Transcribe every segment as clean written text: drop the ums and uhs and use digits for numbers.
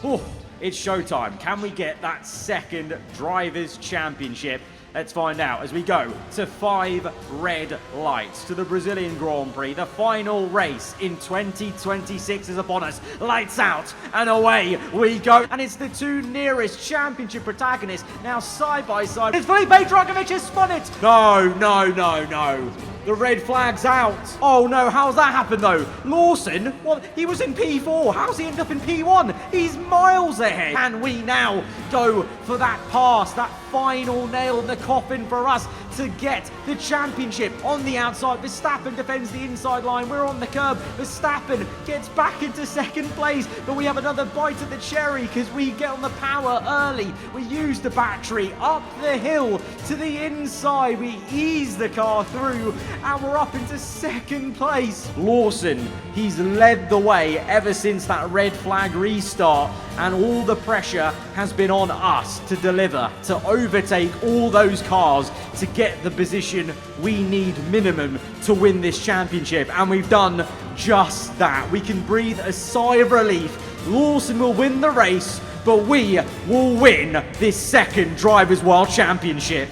Oh, it's showtime. Can we get that second Drivers' Championship? Let's find out as we go to 5 red lights to the Brazilian Grand Prix. The final race in 2026 is upon us. Lights out and away we go. And it's the two nearest championship protagonists now side by side. It's Felipe Drugovich has spun it. No, no, no, no. The red flag's out. Oh no, how's that happened though? Lawson, well, he was in P4. How's he end up in P1? He's miles ahead. Can we now go for that pass, that final nail in the coffin for us to get the championship on the outside? Verstappen defends the inside line. We're on the curb. Verstappen gets back into second place, but we have another bite at the cherry because we get on the power early. We use the battery up the hill to the inside. We ease the car through and we're up into second place. Lawson, he's led the way ever since that red flag restart, and all the pressure has been on us to deliver, to overtake all those cars to get the position we need minimum to win this championship, and we've done just that. We can breathe a sigh of relief. Lawson will win the race, but we will win this second Drivers' World Championship.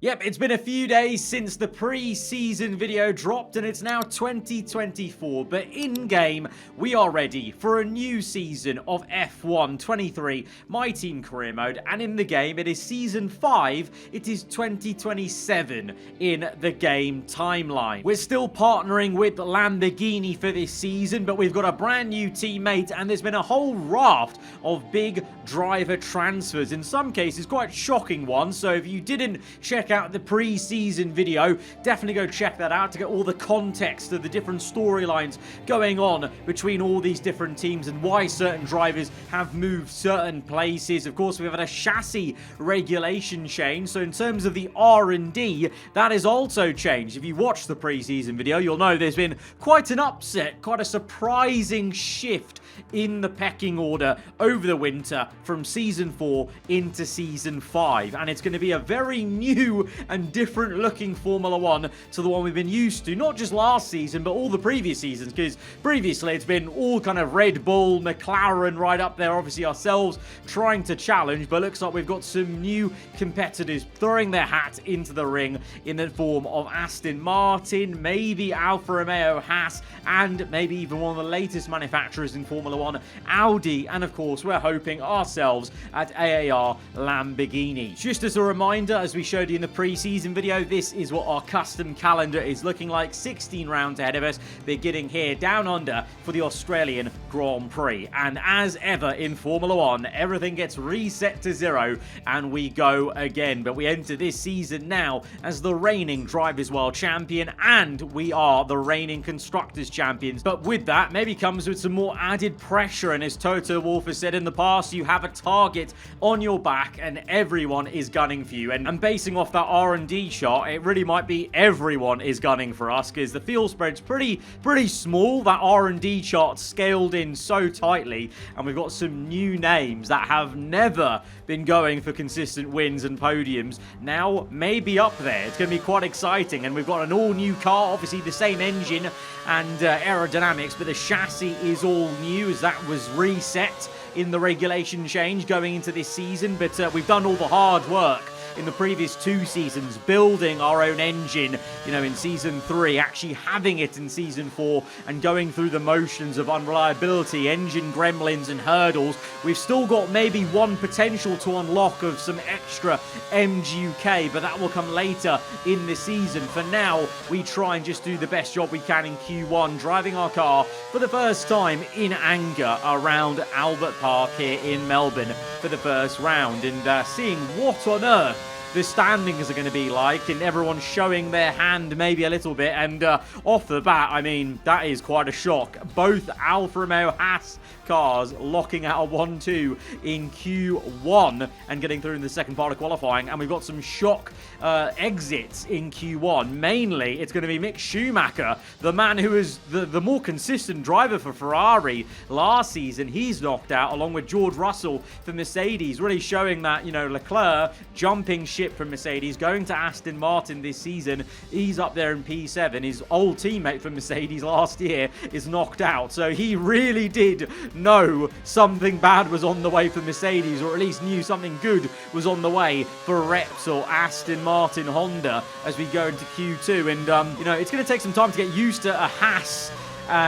Yep, it's been a few days since the pre-season video dropped and it's now 2024, but in-game we are ready for a new season of F1 23 My Team Career Mode, and in the game it is Season 5, it is 2027 in the game timeline. We're still partnering with Lamborghini for this season, but we've got a brand new teammate and there's been a whole raft of big driver transfers, in some cases quite shocking ones, so if you didn't check out the pre-season video, definitely go check that out to get all the context of the different storylines going on between all these different teams and why certain drivers have moved certain places. Of course, we've had a chassis regulation change, so in terms of the R&D, that has also changed. If you watch the pre-season video, you'll know there's been quite an upset, quite a surprising shift in the pecking order over the winter from Season 4 into Season 5, and it's going to be a very new and different looking Formula 1 to the one we've been used to, not just last season but all the previous seasons, because previously it's been all kind of Red Bull, McLaren right up there, obviously ourselves trying to challenge, but looks like we've got some new competitors throwing their hat into the ring in the form of Aston Martin, maybe Alfa Romeo, Haas, and maybe even one of the latest manufacturers in Formula 1, Audi, and of course we're hoping ourselves at AAR Lamborghini. Just as a reminder, as we showed you in the pre-season video, this is what our custom calendar is looking like. 16 rounds ahead of us, beginning here down under for the Australian Grand Prix, and as ever in Formula 1, everything gets reset to 0 and we go again, but we enter this season now as the reigning Drivers' World Champion, and we are the reigning Constructors Champions, but with that maybe comes with some more added pressure, and as Toto Wolff has said in the past, you have a target on your back and everyone is gunning for you, and basing off that R&D chart, it really might be everyone is gunning for us because the field spread's pretty small. That R&D chart scaled in so tightly, and we've got some new names that have never been going for consistent wins and podiums now maybe up there. It's going to be quite exciting, and we've got an all-new car, obviously the same engine and aerodynamics, but the chassis is all new as that was reset in the regulation change going into this season, but we've done all the hard work in the previous 2 seasons, building our own engine, in Season 3, actually having it in Season 4, and going through the motions of unreliability, engine gremlins and hurdles. We've still got maybe one potential to unlock of some extra MGUK, but that will come later in the season. For now, we try and just do the best job we can in Q1, driving our car for the first time in anger around Albert Park here in Melbourne for the first round, and seeing what on earth the standings are going to be like, and everyone showing their hand maybe a little bit, and off the bat, I mean, that is quite a shock. Both Alfa Romeo Haas cars locking out a 1-2 in Q1 and getting through in the second part of qualifying, and we've got some shock exits in Q1. Mainly, it's going to be Mick Schumacher, the man who is the more consistent driver for Ferrari last season. He's knocked out, along with George Russell for Mercedes, really showing that, Leclerc jumping ship ship from Mercedes, going to Aston Martin this season. He's up there in P7. His old teammate from Mercedes last year is knocked out. So he really did know something bad was on the way for Mercedes, or at least knew something good was on the way for Repsol, Aston Martin, Honda as we go into Q2. And, you know, it's going to take some time to get used to a Haas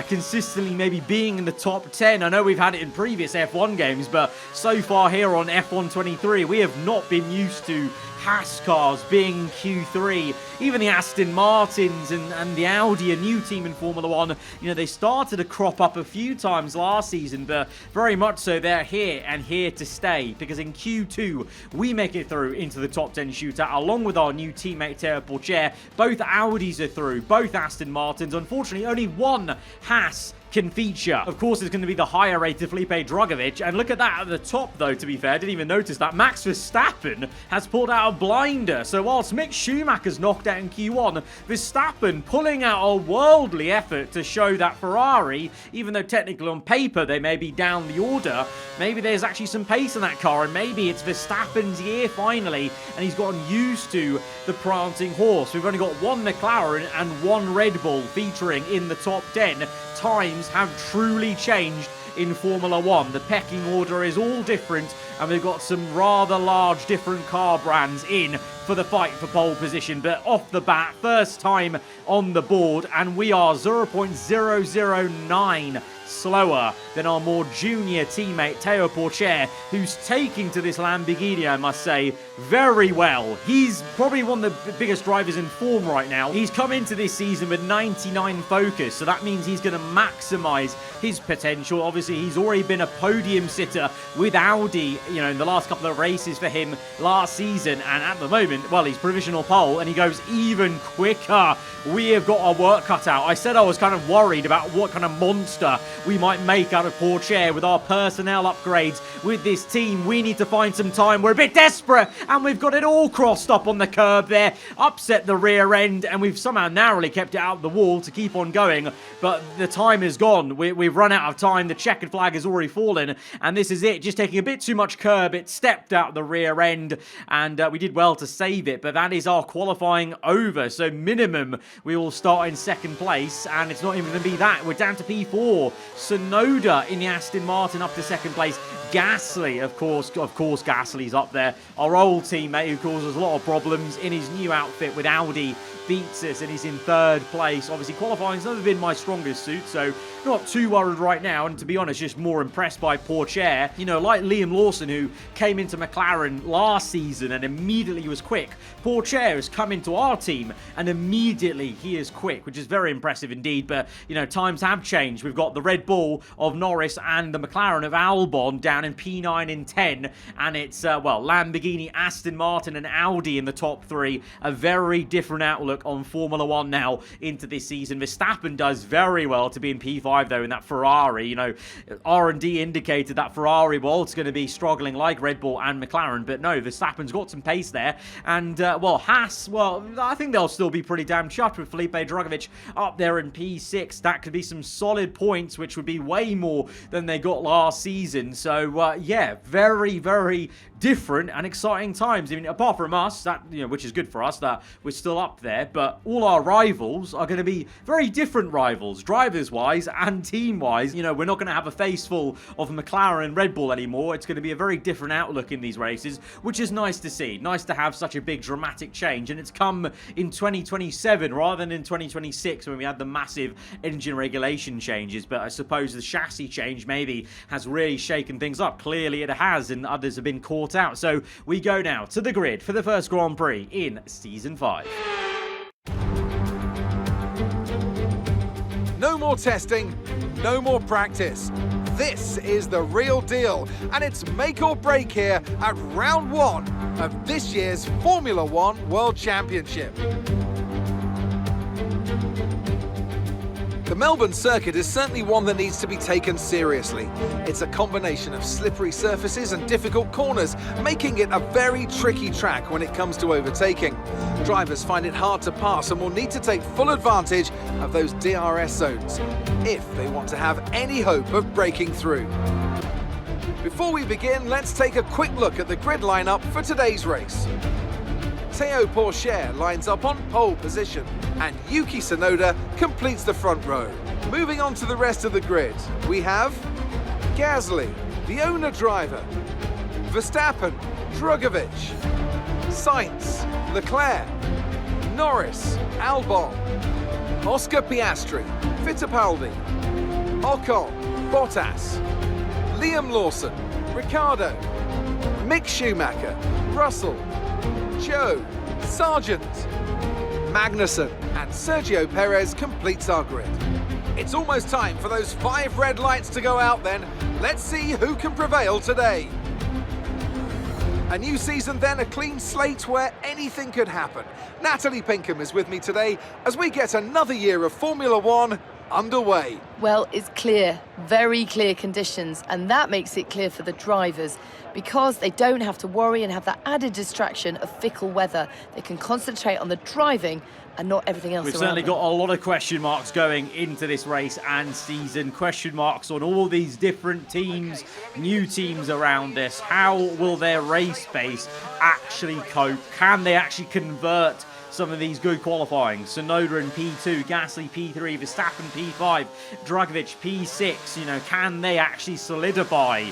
consistently maybe being in the top 10. I know we've had it in previous F1 games, but so far here on F1 23, we have not been used to Haas cars being Q3. Even the Aston Martins and the Audi, a new team in Formula 1, you know, they started to crop up a few times last season, but very much so they're here and here to stay, because in Q2, we make it through into the top 10 shootout, along with our new teammate, Théo Pourchaire. Both Audis are through, both Aston Martins. Unfortunately, only one Haas can feature. Of course, it's going to be the higher rated Felipe Drugovich. And look at that at the top, though, to be fair. I didn't even notice that. Max Verstappen has pulled out a blinder. So whilst Mick Schumacher's knocked out in Q1, Verstappen pulling out a worldly effort to show that Ferrari, even though technically on paper they may be down the order, maybe there's actually some pace in that car, and maybe it's Verstappen's year finally, and he's gotten used to the prancing horse. We've only got one McLaren and one Red Bull featuring in the top 10. Times have truly changed in Formula 1. The pecking order is all different, and we've got some rather large different car brands in for the fight for pole position. But off the bat, first time on the board, and we are 0.009 slower than our more junior teammate Théo Pourchaire, who's taking to this Lamborghini, I must say, very well. He's probably one of the biggest drivers in form right now. He's come into this season with 99 focus, so that means he's going to maximize his potential. Obviously, he's already been a podium sitter with Audi, you know, in the last couple of races for him last season, and at the moment, well, he's provisional pole, and he goes even quicker. We have got our work cut out. I said I was kind of worried about what kind of monster we might make out of Pourchaire with our personnel upgrades with this team. We need to find some time. We're a bit desperate, and we've got it all crossed up on the curb there, upset the rear end, and we've somehow narrowly kept it out the wall to keep on going, but the time is gone. We've run out of time. The checkered flag has already fallen, and this is it. Just taking a bit too much curb. It stepped out the rear end, and we did well to save it, but that is our qualifying over. So minimum, we will start in second place, and it's not even going to be that. We're down to P4. Sonoda in the Aston Martin up to second place. Gasly, of course, Gasly's up there. Our old teammate who causes a lot of problems in his new outfit with Audi beats us, and he's in third place. Obviously, qualifying's never been my strongest suit, so not too worried right now, and to be honest, just more impressed by Pourchaire. You know, like Liam Lawson, who came into McLaren last season and immediately was quick. Pourchaire has come into our team, and immediately he is quick, which is very impressive indeed, but, you know, times have changed. We've got the Red Bull of Norris and the McLaren of Albon down in P9 and 10, and it's, well, Lamborghini, Aston Martin, and Audi in the top three. A very different outlook on Formula 1 now into this season. Verstappen does very well to be in P5, though, in that Ferrari. You know, R&D indicated that Ferrari was going to be struggling like Red Bull and McLaren, but no, Verstappen's got some pace there. And, well, Haas, well, I think they'll still be pretty damn chuffed with Felipe Drugovich up there in P6. That could be some solid points, which would be way more than they got last season. So, yeah, very, very different and exciting times. I mean, apart from us, that, you know, which is good for us that we're still up there, but all our rivals are going to be very different rivals, drivers-wise and team-wise. You know, we're not going to have a face full of McLaren and Red Bull anymore. It's going to be a very different outlook in these races, which is nice to see. Nice to have such a big dramatic change, and it's come in 2027 rather than in 2026 when we had the massive engine regulation changes. But I suppose the chassis change maybe has really shaken things up. Clearly it has, and others have been caught out. So we go now to the grid for the first Grand Prix in Season 5. No more testing, no more practice. This is the real deal, and it's make or break here at round 1 of this year's Formula 1 World Championship. The Melbourne circuit is certainly one that needs to be taken seriously. It's a combination of slippery surfaces and difficult corners, making it a very tricky track when it comes to overtaking. Drivers find it hard to pass and will need to take full advantage of those DRS zones if they want to have any hope of breaking through. Before we begin, let's take a quick look at the grid lineup for today's race. Matteo Pourchaire lines up on pole position, and Yuki Tsunoda completes the front row. Moving on to the rest of the grid, we have Gasly, the owner driver, Verstappen, Drugovich, Sainz, Leclerc, Norris, Albon, Oscar Piastri, Fittipaldi, Ocon, Bottas, Liam Lawson, Ricciardo, Mick Schumacher, Russell, Joe, Sargent, Magnussen, and Sergio Perez completes our grid. It's almost time for those 5 red lights to go out then. Let's see who can prevail today. A new season then, a clean slate where anything could happen. Natalie Pinkham is with me today as we get another year of Formula One underway. Well, it's clear, very clear conditions, and that makes it clear for the drivers because they don't have to worry and have that added distraction of fickle weather. They can concentrate on the driving and not everything else. We've around certainly them. got a lot of question marks going into this race and season. Question marks on all these different teams, new teams around us. How will their race pace actually cope? Can they actually convert some of these good qualifying? Tsunoda in P2, Gasly P3, Verstappen P5, Drugovich P6. You know, can they actually solidify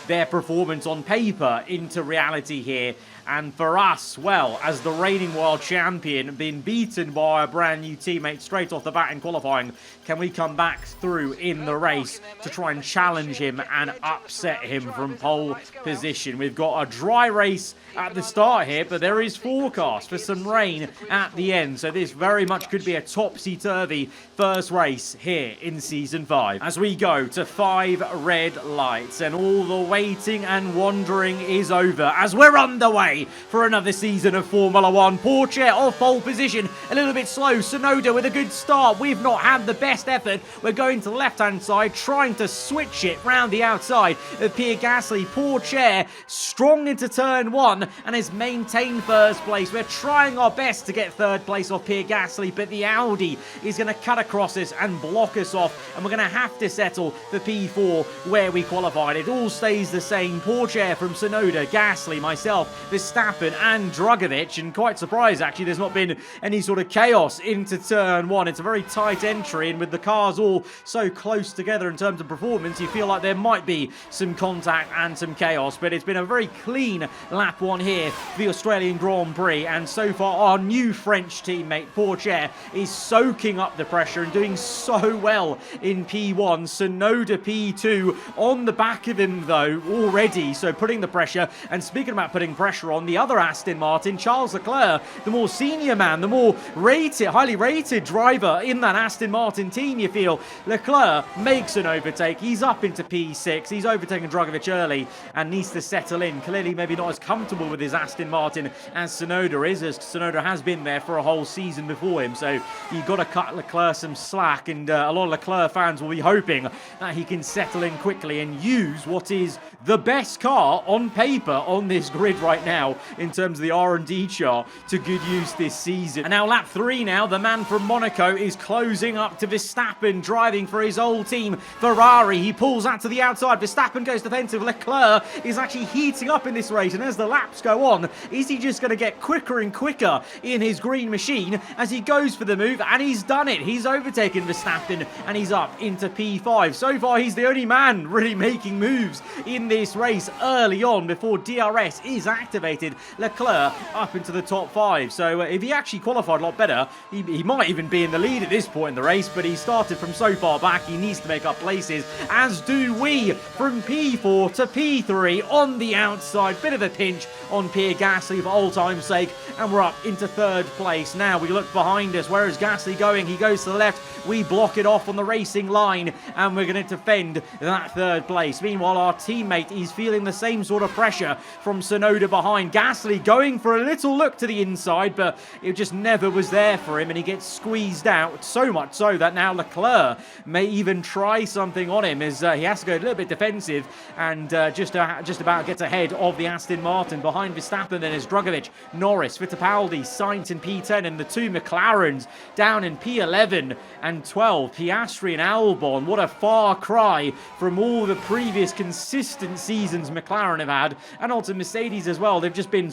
their performance on paper into reality here? And for us, well, as the reigning world champion, being beaten by a brand new teammate straight off the bat in qualifying, can we come back through in the race to try and challenge him and upset him from pole position? We've got a dry race at the start here, but there is forecast for some rain at the end. So this very much could be a topsy-turvy first race here in Season 5. As we go to 5 red lights, and all the waiting and wandering is over as we're underway for another season of Formula One. Pourchaire off pole position, a little bit slow. Tsunoda with a good start. We've not had the best effort. We're going to the left-hand side, trying to switch it round the outside of Pierre Gasly. Pourchaire strong into turn 1 and has maintained first place. We're trying our best to get third place off Pierre Gasly, but the Audi is going to cut across us and block us off, and we're going to have to settle for P4 where we qualified. It all stays the same. Pourchaire from Tsunoda, Gasly, myself, Verstappen and Drugovich, and quite surprised actually there's not been any sort of chaos into turn 1. It's a very tight entry, and with the cars all so close together in terms of performance, you feel like there might be some contact and some chaos, but it's been a very clean lap 1 here for the Australian Grand Prix, and so far our new French teammate Pourchaire is soaking up the pressure and doing so well in P1. Tsunoda P2 on the back of him though already, so putting the pressure. And speaking about putting pressure on, the other Aston Martin, Charles Leclerc, the more senior man, the more highly rated driver in that Aston Martin team, you feel. Leclerc makes an overtake. He's up into P6. He's overtaken Drugovich early and needs to settle in. Clearly maybe not as comfortable with his Aston Martin as Tsunoda is, as Tsunoda has been there for a whole season before him. So you've got to cut Leclerc some slack, and a lot of Leclerc fans will be hoping that he can settle in quickly and use what is the best car on paper on this grid right now in terms of the R&D chart to good use this season. And now lap 3 now, the man from Monaco is closing up to Verstappen, driving for his old team Ferrari. He pulls out to the outside. Verstappen goes defensive. Leclerc is actually heating up in this race, and as the laps go on, is he just going to get quicker and quicker in his green machine as he goes for the move? And he's done it. He's overtaken Verstappen and he's up into P5. So far he's the only man really making moves in this race early on before DRS is activated. Leclerc up into the top 5. So if he actually qualified a lot better, he might even be in the lead at this point in the race, but he started from so far back, he needs to make up places, as do we, from P4 to P3 on the outside. Bit of a pinch on Pierre Gasly for old time's sake, and we're up into third place. Now we look behind us. Where is Gasly going? He goes to the left. We block it off on the racing line, and we're going to defend that third place. Meanwhile, our teammate is feeling the same sort of pressure from Tsunoda behind. Gasly going for a little look to the inside, but it just never was there for him, and he gets squeezed out, so much so that now Leclerc may even try something on him, as he has to go a little bit defensive and just about gets ahead of the Aston Martin. Behind Verstappen then is Drugovich, Norris, Fittipaldi, Sainz in P10, and the two McLarens down in P11 and 12. Piastri and Albon, what a far cry from all the previous consistent seasons McLaren have had, and also Mercedes as well. They've have just been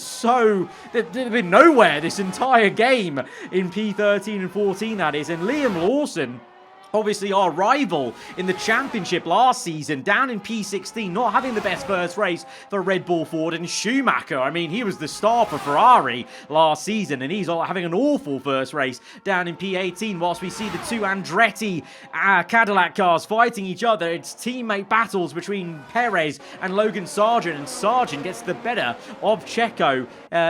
they've been nowhere this entire game in P13 and 14, that is. And Liam Lawson, obviously our rival in the championship last season, down in P16, not having the best first race for Red Bull, Ford, and Schumacher. I mean, he was the star for Ferrari last season, and he's having an awful first race down in P18, whilst we see the two Andretti Cadillac cars fighting each other. It's teammate battles between Perez and Logan Sargent, and Sargent gets the better of Checo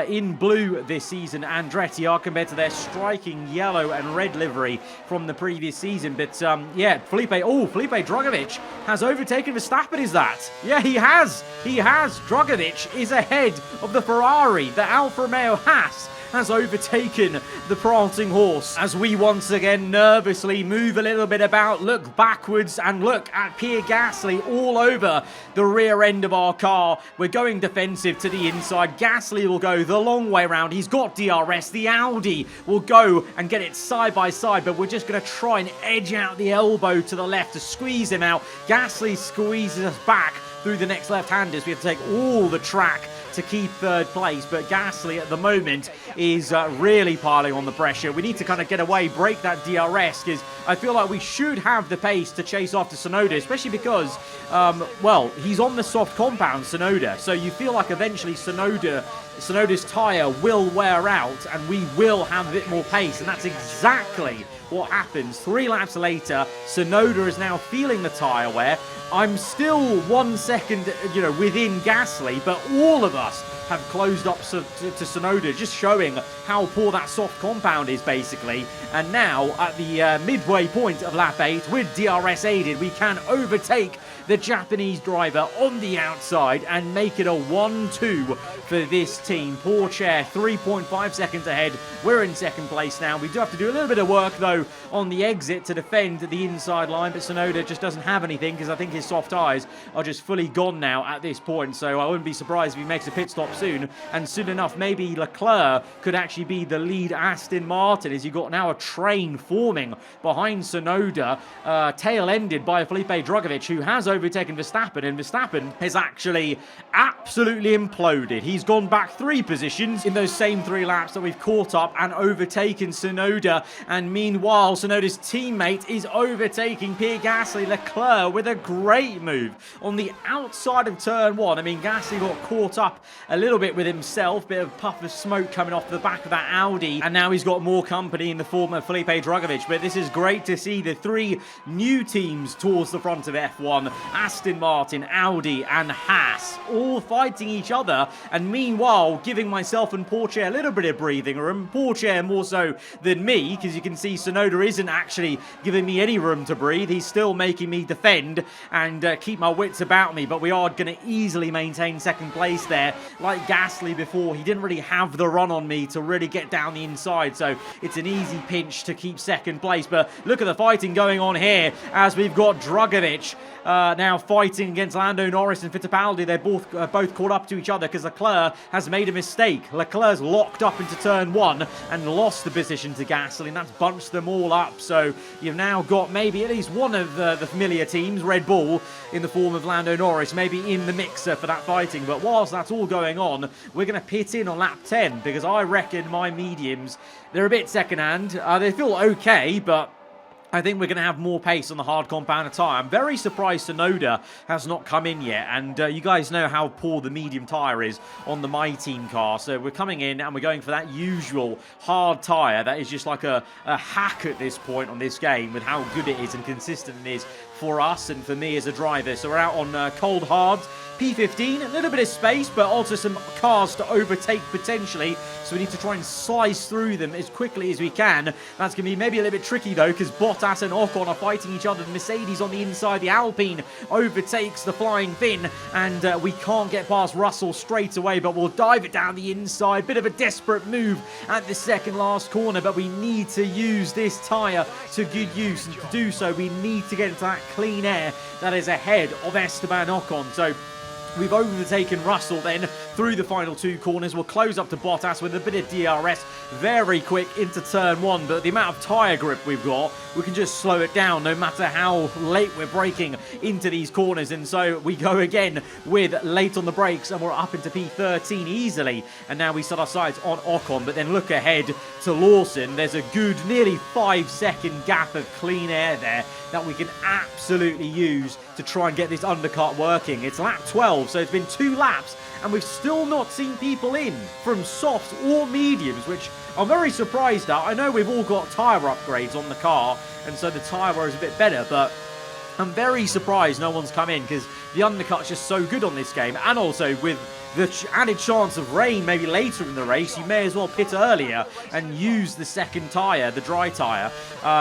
in blue this season. Andretti are, compared to their striking yellow and red livery from the previous season. But yeah, Felipe Drugovich has overtaken Verstappen, is that? Yeah, he has. Drugovich is ahead of the Ferrari. The Alfa Romeo Haas has overtaken the prancing horse as we once again nervously move a little bit about, look backwards, and look at Pierre Gasly all over the rear end of our car. We're going defensive to the inside. Gasly will go the long way around. He's got DRS. The Audi will go and get it side by side, but we're just going to try and edge out the elbow to the left to squeeze him out. Gasly squeezes us back through the next left-handers. We have to take all the track to keep third place, but Gasly at the moment is really piling on the pressure. We need to kind of get away, break that DRS, because I feel like we should have the pace to chase after Tsunoda, especially because, well, he's on the soft compound, Tsunoda, so you feel like eventually Tsunoda's tyre will wear out and we will have a bit more pace, and that's exactly what happens. 3 laps later, Tsunoda is now feeling the tyre wear. I'm still 1 second, within Gasly, but all of us have closed up to Tsunoda, just showing how poor that soft compound is, basically. And now, at the midway point of lap 8, with DRS aided, we can overtake the Japanese driver on the outside and make it a 1-2 for this team. Porsche 3.5 seconds ahead. We're in second place now. We do have to do a little bit of work, though, on the exit to defend the inside line, but Tsunoda just doesn't have anything, because I think his soft tyres are just fully gone now at this point, so I wouldn't be surprised if he makes a pit stop soon, and soon enough maybe Leclerc could actually be the lead Aston Martin, as you've got now a train forming behind Tsunoda, tail-ended by Felipe Drugovich, who has overtaken Verstappen, and Verstappen has actually absolutely imploded. He's gone back 3 positions in those same 3 laps that we've caught up and overtaken Tsunoda, and meanwhile Tsunoda's teammate is overtaking Pierre Gasly. Leclerc with a great move on the outside of turn 1. I mean, Gasly got caught up a little bit with himself, bit of puff of smoke coming off the back of that Audi, and now he's got more company in the form of Felipe Drugovich. But this is great to see the 3 new teams towards the front of F1, Aston Martin, Audi and Haas, all fighting each other, and meanwhile giving myself and Porsche a little bit of breathing room. Porsche more so than me, because you can see Tsunoda isn't actually giving me any room to breathe. He's still making me defend and keep my wits about me, but we are going to easily maintain second place there. Like Gasly before, he didn't really have the run on me to really get down the inside, so it's an easy pinch to keep second place. But look at the fighting going on here, as we've got Drugovich now fighting against Lando Norris and Fittipaldi. They're both caught up to each other because Leclerc has made a mistake. Leclerc's locked up into turn 1 and lost the position to Gasly, and that's bunched them all up. So you've now got maybe at least one of the familiar teams, Red Bull, in the form of Lando Norris, maybe in the mixer for that fighting. But whilst that's all going on, we're going to pit in on lap 10, because I reckon my mediums, they're a bit second-hand. They feel okay, but I think we're going to have more pace on the hard compound tyre. I'm very surprised Tsunoda has not come in yet, and you guys know how poor the medium tyre is on the My Team car. So we're coming in and we're going for that usual hard tyre that is just like a hack at this point on this game, with how good it is and consistent it is for us and for me as a driver. So we're out on cold hards. P15, a little bit of space, but also some cars to overtake potentially, so we need to try and slice through them as quickly as we can. That's going to be maybe a little bit tricky though, because Bottas and Ocon are fighting each other. The Mercedes on the inside, the Alpine overtakes the Flying Finn, and we can't get past Russell straight away, but we'll dive it down the inside. Bit of a desperate move at the second last corner, but we need to use this tyre to good use, and to do so we need to get into that clean air that is ahead of Esteban Ocon. So we've overtaken Russell then through the final 2 corners. We'll close up to Bottas with a bit of DRS very quick into turn 1, but the amount of tyre grip we've got, we can just slow it down no matter how late we're braking into these corners. And so we go again with late on the brakes, and we're up into P13 easily. And now we set our sights on Ocon, but then look ahead to Lawson. There's a good nearly 5-second gap of clean air there that we can absolutely use to try and get this undercut working. It's lap 12, so it's been 2 laps, and we've still not seen people in from softs or mediums, which I'm very surprised at. I know we've all got tyre upgrades on the car, and so the tyre wear is a bit better, but I'm very surprised no one's come in, because the undercut's just so good on this game. And also with the added chance of rain maybe later in the race, you may as well pit earlier and use the second tyre, the dry tyre,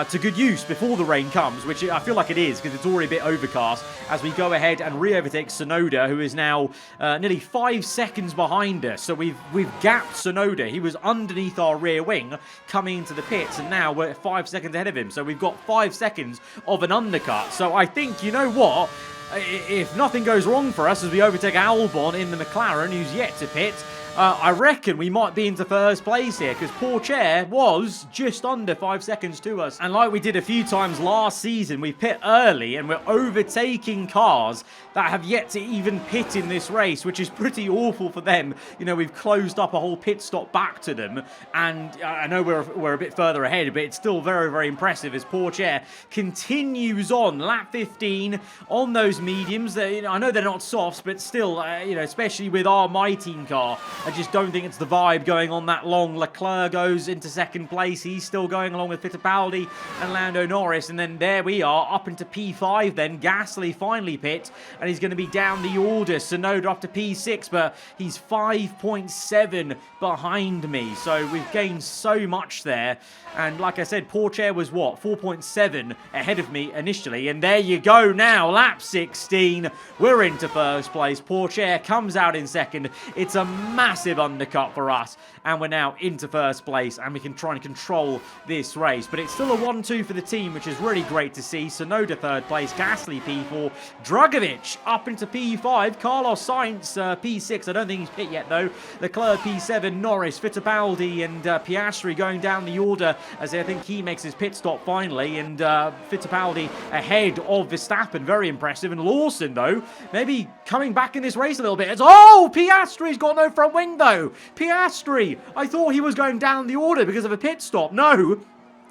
to good use before the rain comes, which I feel like it is, because it's already a bit overcast, as we go ahead and re-overtake Tsunoda, who is now nearly 5 seconds behind us. So we've gapped Tsunoda. He was underneath our rear wing coming into the pits, and now we're 5 seconds ahead of him. So we've got 5 seconds of an undercut. So I think, you know what? If nothing goes wrong for us as we overtake Albon in the McLaren, who's yet to pit, I reckon we might be into first place here, because Pourchaire was just under 5 seconds to us. And like we did a few times last season, we pit early and we're overtaking cars that have yet to even pit in this race, which is pretty awful for them. You know, we've closed up a whole pit stop back to them, and I know we're a bit further ahead, but it's still very, very impressive as Pourchaire continues on. Lap 15 on those mediums. You know, I know they're not softs, but still, you know, especially with our My Team car, I just don't think it's the vibe going on that long. Leclerc goes into second place. He's still going along with Fittipaldi and Lando Norris. And then there we are, up into P5 then. Gasly finally pit, and he's going to be down the order. Tsunoda up to P6, but he's 5.7 behind me. So we've gained so much there. And like I said, Pourchaire was what? 4.7 ahead of me initially. And there you go now, lap 16. We're into first place. Pourchaire comes out in second. It's a massive undercut for us, and we're now into first place, and we can try and control this race. But it's still a 1-2 for the team, which is really great to see. Tsunoda third place, Gasly P4, Drugovich up into P5, Carlos Sainz P6. I don't think he's pit yet though. Leclerc P7, Norris, Fittipaldi and Piastri going down the order, as I think he makes his pit stop finally, and Fittipaldi ahead of Verstappen, very impressive. And Lawson though, maybe coming back in this race a little bit. Oh, Piastri's got no front wing though. Piastri, I thought he was going down the order because of a pit stop. No,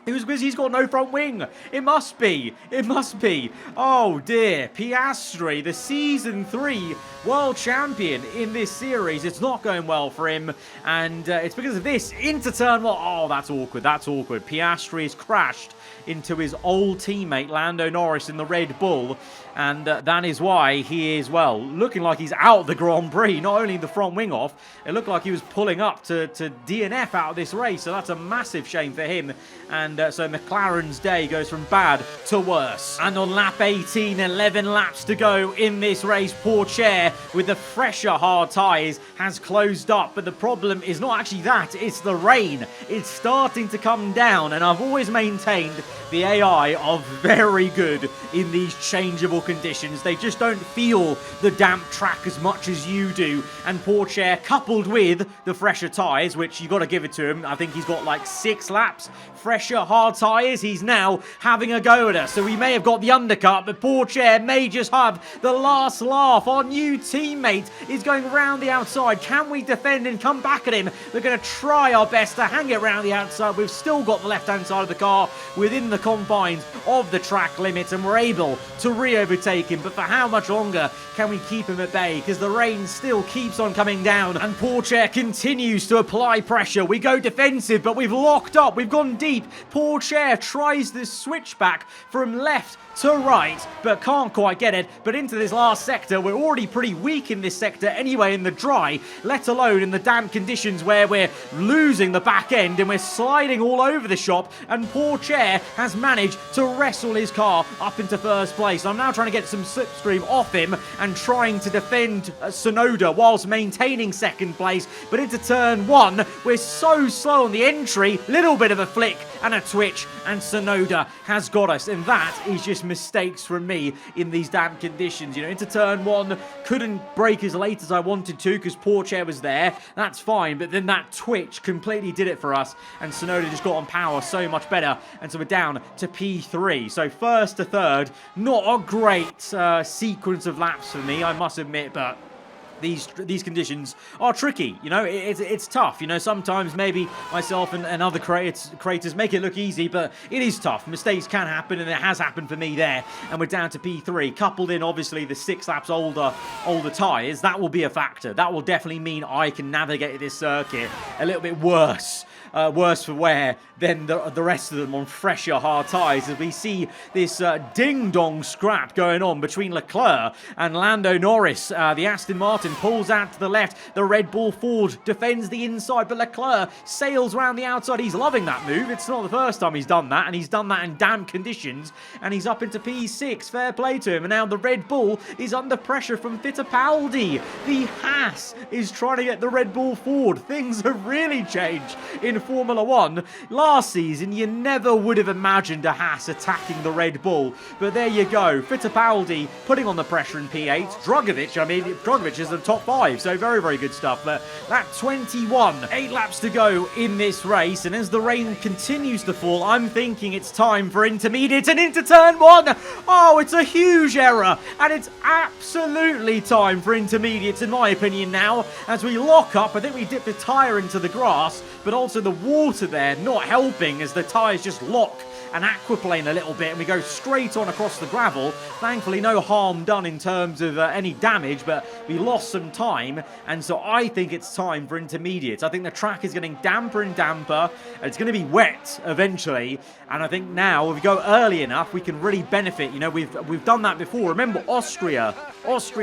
it was because he's got no front wing. It must be. It must be. Oh dear. Piastri, the Season 3 world champion in this series. It's not going well for him. And it's because of this. Into turn 1. Oh, that's awkward. That's awkward. Piastri has crashed into his old teammate Lando Norris in the Red Bull. And that is why he is, well, looking like he's out of the Grand Prix. Not only the front wing off, it looked like he was pulling up to DNF out of this race. So that's a massive shame for him. And so McLaren's day goes from bad to worse. And on lap 18, 11 laps to go in this race, Pourchaire with the fresher hard tyres has closed up. But the problem is not actually that, it's the rain. It's starting to come down, and I've always maintained the AI are very good in these changeable conditions. They just don't feel the damp track as much as you do. And Pourchaire, coupled with the fresher tyres, which you got to give it to him, I think he's got like 6 laps fresher hard tyres, he's now having a go at us. So we may have got the undercut, but Pourchaire may just have the last laugh. Our new teammate is going round the outside. Can we defend and come back at him? We're going to try our best to hang it round the outside. We've still got the left-hand side of the car within the confines of the track limits, and we're able to re-overtake him. But for how much longer can we keep him at bay? Because the rain still keeps on coming down, and Pourchaire continues to apply pressure. We go defensive, but we've locked up. We've gone deep. Pourchaire tries this switchback from left to right, but can't quite get it. But into this last sector, we're already pretty weak in this sector anyway in the dry, let alone in the damp conditions where we're losing the back end and we're sliding all over the shop. And Pourchaire has managed to wrestle his car up into first place. I'm now trying to get some slipstream off him and trying to defend Tsunoda whilst maintaining second place. But into turn 1, we're so slow on the entry, little bit of a flick and a twitch, and Tsunoda has got us. And that is just mistakes from me in these damp conditions. You know, into turn 1, couldn't brake as late as I wanted to because Pourchaire was there. That's fine, but then that twitch completely did it for us, and Tsunoda just got on power so much better, and so we're down to P3. So first to third, not a great sequence of laps for me, I must admit, but these conditions are tricky. You know, it's tough. You know, sometimes maybe myself and other creators make it look easy, but it is tough. Mistakes can happen, and it has happened for me there. And we're down to P3, coupled in obviously the 6 laps older tyres. That will be a factor. That will definitely mean I can navigate this circuit a little bit worse for wear than the rest of them on fresher hard tyres, as we see this ding-dong scrap going on between Leclerc and Lando Norris. The Aston Martin pulls out to the left. The Red Bull Ford defends the inside, but Leclerc sails around the outside. He's loving that move. It's not the first time he's done that, and he's done that in damp conditions, and he's up into P6. Fair play to him. And now the Red Bull is under pressure from Fittipaldi. The Haas is trying to get the Red Bull Ford. Things have really changed in Formula 1. Last season, you never would have imagined a Haas attacking the Red Bull, but there you go. Fittipaldi putting on the pressure in P8. Drogovic is the top 5, so very, very good stuff. But lap 21, 8 laps to go in this race, and as the rain continues to fall, I'm thinking it's time for intermediate and into turn 1. Oh, it's a huge error, and it's absolutely time for intermediates in my opinion now, as we lock up. I think we dip the tyre into the grass, but also the water there not helping as the tyres just lock and aquaplane a little bit, and we go straight on across the gravel. Thankfully, no harm done in terms of any damage, but we lost some time, and so I think it's time for intermediates. I think the track is getting damper and damper, and it's going to be wet eventually, and I think now, if we go early enough, we can really benefit. You know, we've done that before. Remember Austria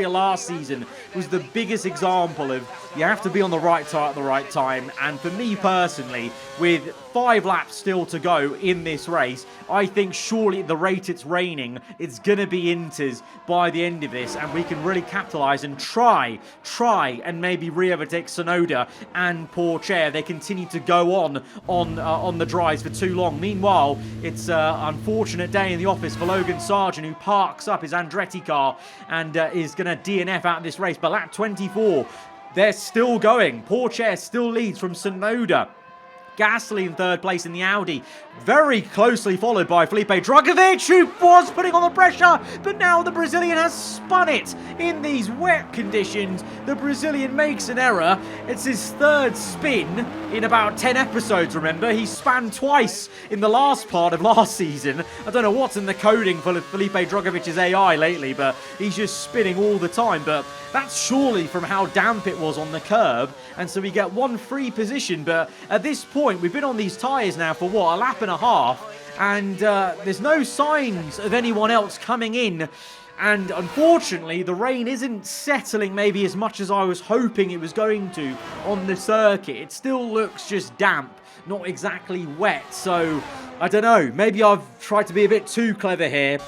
last season was the biggest example of you have to be on the right tire at the right time, and for me personally, with 5 laps still to go in this race, I think surely at the rate it's raining, it's going to be Inters by the end of this, and we can really capitalise and try and maybe re-overtake Tsunoda and Pourchaire. They continue to go on the drives for too long. Meanwhile, it's an unfortunate day in the office for Logan Sargent, who parks up his Andretti car and is going to DNF out of this race. But lap 24, they're still going. Pourchaire still leads from Tsunoda. Gasly in third place in the Audi, very closely followed by Felipe Drugovich, who was putting on the pressure, but now the Brazilian has spun it in these wet conditions. The Brazilian makes an error. It's his 3rd spin in about 10 episodes, remember. He span twice in the last part of last season. I don't know what's in the coding for Felipe Drugovich's AI lately, but he's just spinning all the time. But that's surely from how damp it was on the curb, and so we get 1 free position. But at this point, we've been on these tyres now for what, a lap and a half, and there's no signs of anyone else coming in. And unfortunately, the rain isn't settling maybe as much as I was hoping it was going to on the circuit. It still looks just damp, not exactly wet. So I don't know, maybe I've tried to be a bit too clever here,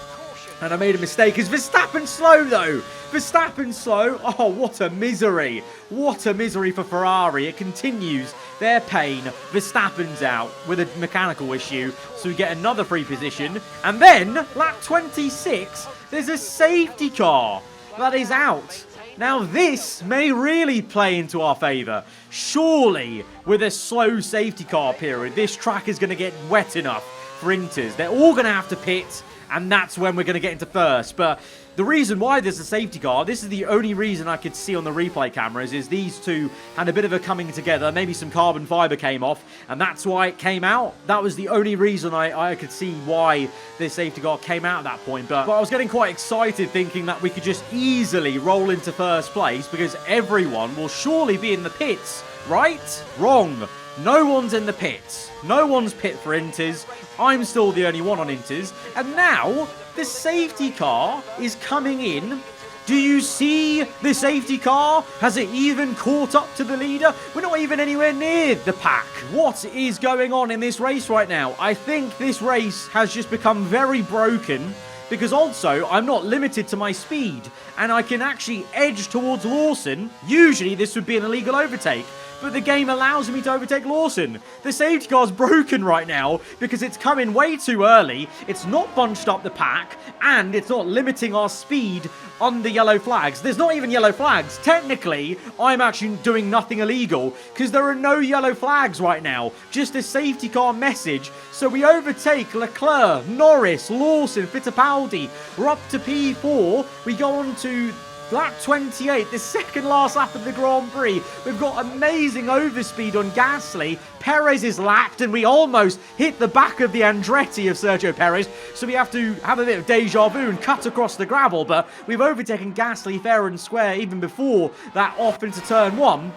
and I made a mistake. Is Verstappen slow though? Verstappen slow? Oh, what a misery. What a misery for Ferrari. It continues their pain. Verstappen's out with a mechanical issue, so we get another free position. And then, lap 26, there's a safety car that is out. Now, this may really play into our favour. Surely, with a slow safety car period, this track is going to get wet enough for Inters. They're all going to have to pit, and that's when we're going to get into first. But the reason why there's a safety car, this is the only reason I could see on the replay cameras, is these two had a bit of a coming together. Maybe some carbon fibre came off, and that's why it came out. That was the only reason I could see why this safety car came out at that point. But I was getting quite excited thinking that we could just easily roll into first place because everyone will surely be in the pits, right? Wrong. No one's in the pits. No one's pit for Inters. I'm still the only one on Inters. And now, the safety car is coming in. Do you see the safety car? Has it even caught up to the leader? We're not even anywhere near the pack. What is going on in this race right now? I think this race has just become very broken, because also I'm not limited to my speed, and I can actually edge towards Lawson. Usually this would be an illegal overtake, but the game allows me to overtake Lawson. The safety car's broken right now because it's coming way too early, it's not bunched up the pack, and it's not limiting our speed on the yellow flags. There's not even yellow flags. Technically, I'm actually doing nothing illegal because there are no yellow flags right now. Just a safety car message. So we overtake Leclerc, Norris, Lawson, Fittipaldi. We're up to P4. We go on to lap 28, the second last lap of the Grand Prix. We've got amazing overspeed on Gasly. Perez is lapped, and we almost hit the back of the Andretti of Sergio Perez, so we have to have a bit of deja vu and cut across the gravel, but we've overtaken Gasly fair and square even before that off into turn 1.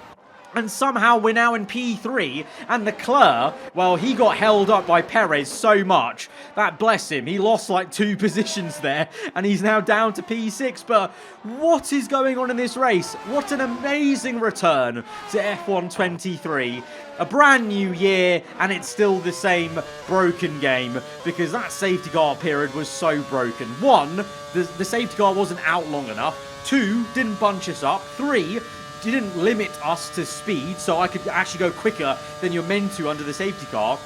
And somehow we're now in P3, and Leclerc, well, he got held up by Perez so much that, bless him, he lost like 2 positions there, and he's now down to P6. But what is going on in this race? What an amazing return to F1 23. A brand new year, and it's still the same broken game, because that safety car period was so broken. 1, the safety car wasn't out long enough. 2, didn't bunch us up. 3, didn't limit us to speed, so I could actually go quicker than you're meant to under the safety car.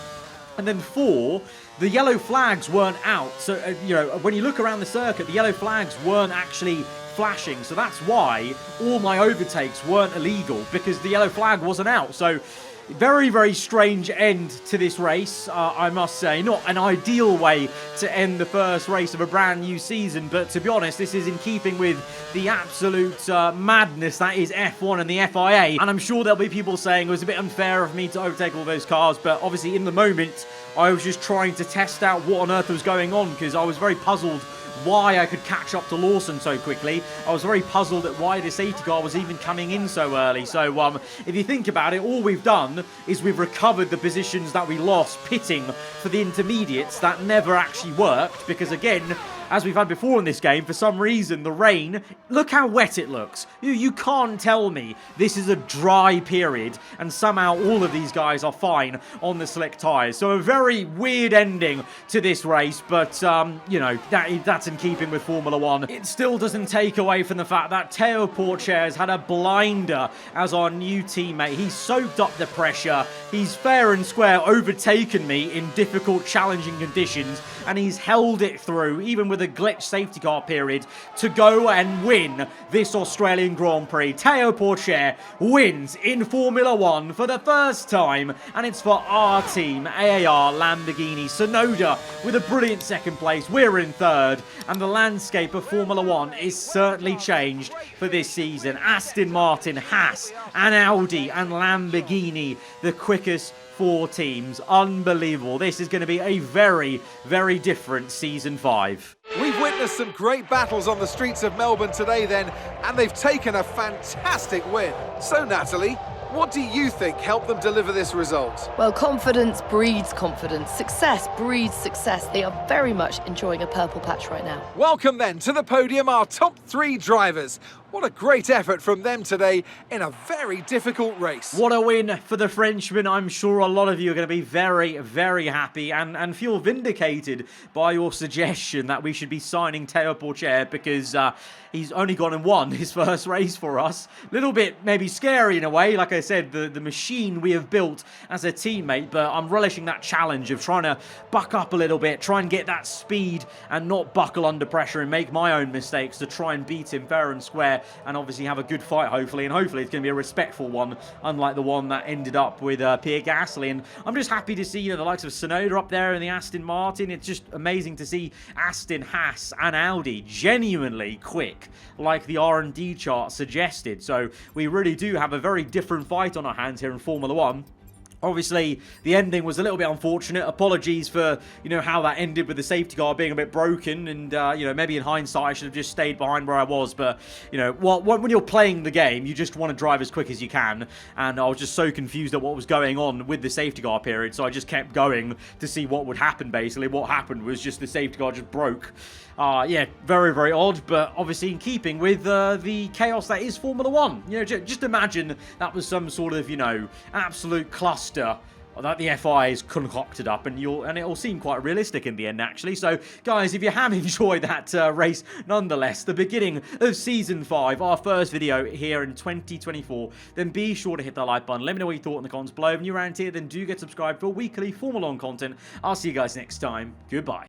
And then 4, the yellow flags weren't out. So, you know, when you look around the circuit, the yellow flags weren't actually flashing. So that's why all my overtakes weren't illegal, because the yellow flag wasn't out. So very, very strange end to this race, I must say. Not an ideal way to end the first race of a brand new season, but to be honest, this is in keeping with the absolute madness that is F1 and the FIA. And I'm sure there'll be people saying it was a bit unfair of me to overtake all those cars, but obviously in the moment, I was just trying to test out what on earth was going on, because I was very puzzled why I could catch up to Lawson so quickly. I was very puzzled at why the safety car was even coming in so early. So if you think about it, all we've done is we've recovered the positions that we lost pitting for the intermediates. That never actually worked because, again, as we've had before in this game, for some reason, the rain, look how wet it looks. You can't tell me this is a dry period and somehow all of these guys are fine on the slick tyres. So a very weird ending to this race, but, you know, that's in keeping with Formula 1. It still doesn't take away from the fact that Teo Porcher's had a blinder as our new teammate. He's soaked up the pressure. He's fair and square overtaken me in difficult, challenging conditions, and he's held it through, even with a glitch safety car period, to go and win this Australian Grand Prix. Teo Porcher wins in Formula 1 for the first time, and it's for our team, AAR Lamborghini Sonoda, with a brilliant second place. We're in third, and the landscape of Formula 1 is certainly changed for this season. Aston Martin, Haas, and Audi, and Lamborghini, the quickest 4 teams. Unbelievable. This is going to be a very, very different Season 5. We've witnessed some great battles on the streets of Melbourne today then, and they've taken a fantastic win. So Natalie, what do you think helped them deliver this result? Well, confidence breeds confidence. Success breeds success. They are very much enjoying a purple patch right now. Welcome then to the podium, our top 3 drivers. What a great effort from them today in a very difficult race. What a win for the Frenchman. I'm sure a lot of you are going to be very, very happy and feel vindicated by your suggestion that we should be signing Teo Porcher, because he's only gone and won his first race for us. A little bit maybe scary in a way. Like I said, the machine we have built as a teammate, but I'm relishing that challenge of trying to buck up a little bit, try and get that speed and not buckle under pressure and make my own mistakes to try and beat him fair and square, and obviously have a good fight, hopefully, and hopefully it's going to be a respectful one, unlike the one that ended up with Pierre Gasly. And I'm just happy to see, you know, the likes of Sonoda up there in the Aston Martin. It's just amazing to see Aston, Haas, and Audi genuinely quick, like the R&D chart suggested. So we really do have a very different fight on our hands here in Formula 1. Obviously, the ending was a little bit unfortunate. Apologies for, you know, how that ended with the safety car being a bit broken. And, you know, maybe in hindsight, I should have just stayed behind where I was. But, you know, when you're playing the game, you just want to drive as quick as you can. And I was just so confused at what was going on with the safety car period. So I just kept going to see what would happen, basically. What happened was just the safety car just broke. Yeah, very, very odd, but obviously in keeping with the chaos that is Formula 1. You know, just imagine that was some sort of, you know, absolute cluster that the FI is concocted up, and it'll seem quite realistic in the end, actually. So, guys, if you have enjoyed that race, nonetheless, the beginning of Season 5, our first video here in 2024, then be sure to hit that like button. Let me know what you thought in the comments below. If you're around here, then do get subscribed for weekly Formula 1 content. I'll see you guys next time. Goodbye.